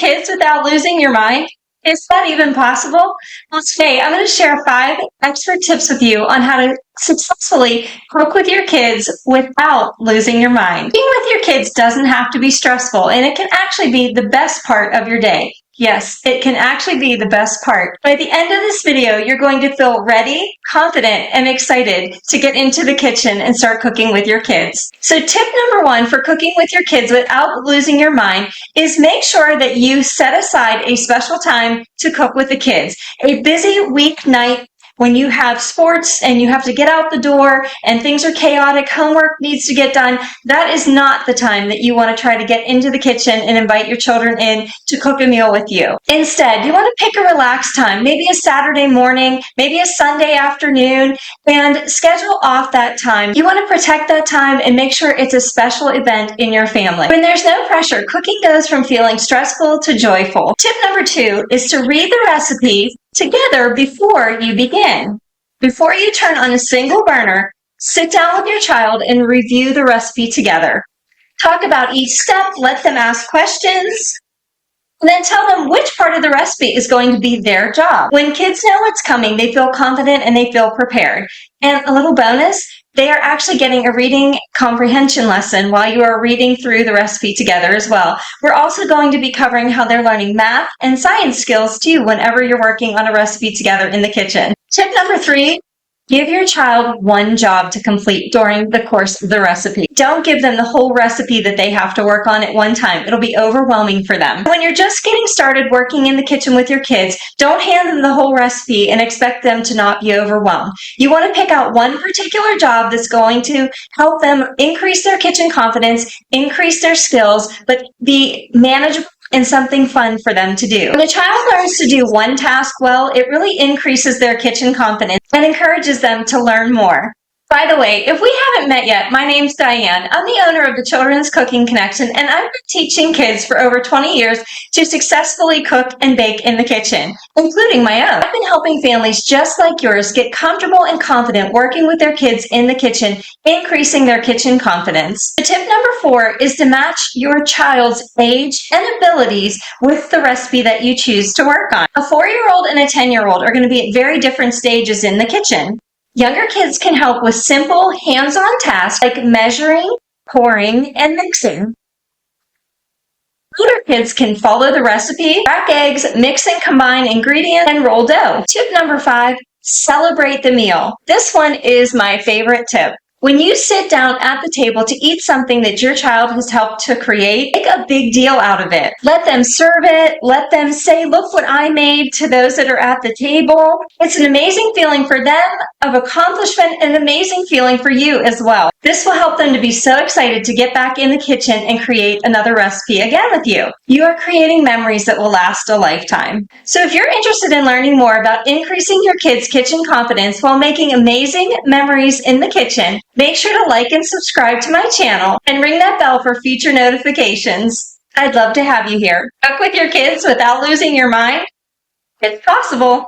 kids without losing your mind? Is that even possible? Well, today I'm going to share 5 expert tips with you on how to successfully cook with your kids without losing your mind. Cooking with your kids doesn't have to be stressful, and it can actually be the best part of your day. Yes, it can actually be the best part. By the end of this video, you're going to feel ready, confident, and excited to get into the kitchen and start cooking with your kids. So tip number 1 for cooking with your kids without losing your mind is make sure that you set aside a special time to cook with the kids. A busy weeknight when you have sports and you have to get out the door and things are chaotic, homework needs to get done, that is not the time that you want to try to get into the kitchen and invite your children in to cook a meal with you. Instead, you want to pick a relaxed time, maybe a Saturday morning, maybe a Sunday afternoon, and schedule off that time. You want to protect that time and make sure it's a special event in your family. When there's no pressure, cooking goes from feeling stressful to joyful. Tip number 2 is to read the recipe together before you begin. Before you turn on a single burner, sit down with your child and review the recipe together. Talk about each step, let them ask questions, and then tell them which part of the recipe is going to be their job. When kids know what's coming, they feel confident and they feel prepared. And a little bonus, they are actually getting a reading comprehension lesson while you are reading through the recipe together as well. We're also going to be covering how they're learning math and science skills too whenever you're working on a recipe together in the kitchen. Tip number 3, give your child one job to complete during the course of the recipe. Don't give them the whole recipe that they have to work on at one time. It'll be overwhelming for them. When you're just getting started working in the kitchen with your kids, don't hand them the whole recipe and expect them to not be overwhelmed. You want to pick out one particular job that's going to help them increase their kitchen confidence, increase their skills, but be manageable and something fun for them to do. When a child learns to do one task well, it really increases their kitchen confidence and encourages them to learn more. By the way, if we haven't met yet, my name's Diane. I'm the owner of the Children's Cooking Connection, and I've been teaching kids for over 20 years to successfully cook and bake in the kitchen, including my own. I've been helping families just like yours get comfortable and confident working with their kids in the kitchen, increasing their kitchen confidence. The tip number 4 is to match your child's age and abilities with the recipe that you choose to work on. A 4-year-old and a 10-year-old are going to be at very different stages in the kitchen. Younger kids can help with simple, hands-on tasks like measuring, pouring, and mixing. Older kids can follow the recipe, crack eggs, mix and combine ingredients, and roll dough. Tip number 5, celebrate the meal. This one is my favorite tip. When you sit down at the table to eat something that your child has helped to create, make a big deal out of it. Let them serve it. Let them say, look what I made to those that are at the table. It's an amazing feeling for them of accomplishment and an amazing feeling for you as well. This will help them to be so excited to get back in the kitchen and create another recipe again with you. You are creating memories that will last a lifetime. So if you're interested in learning more about increasing your kids' kitchen confidence while making amazing memories in the kitchen, make sure to like and subscribe to my channel and ring that bell for future notifications. I'd love to have you here. Cook with your kids without losing your mind? It's possible.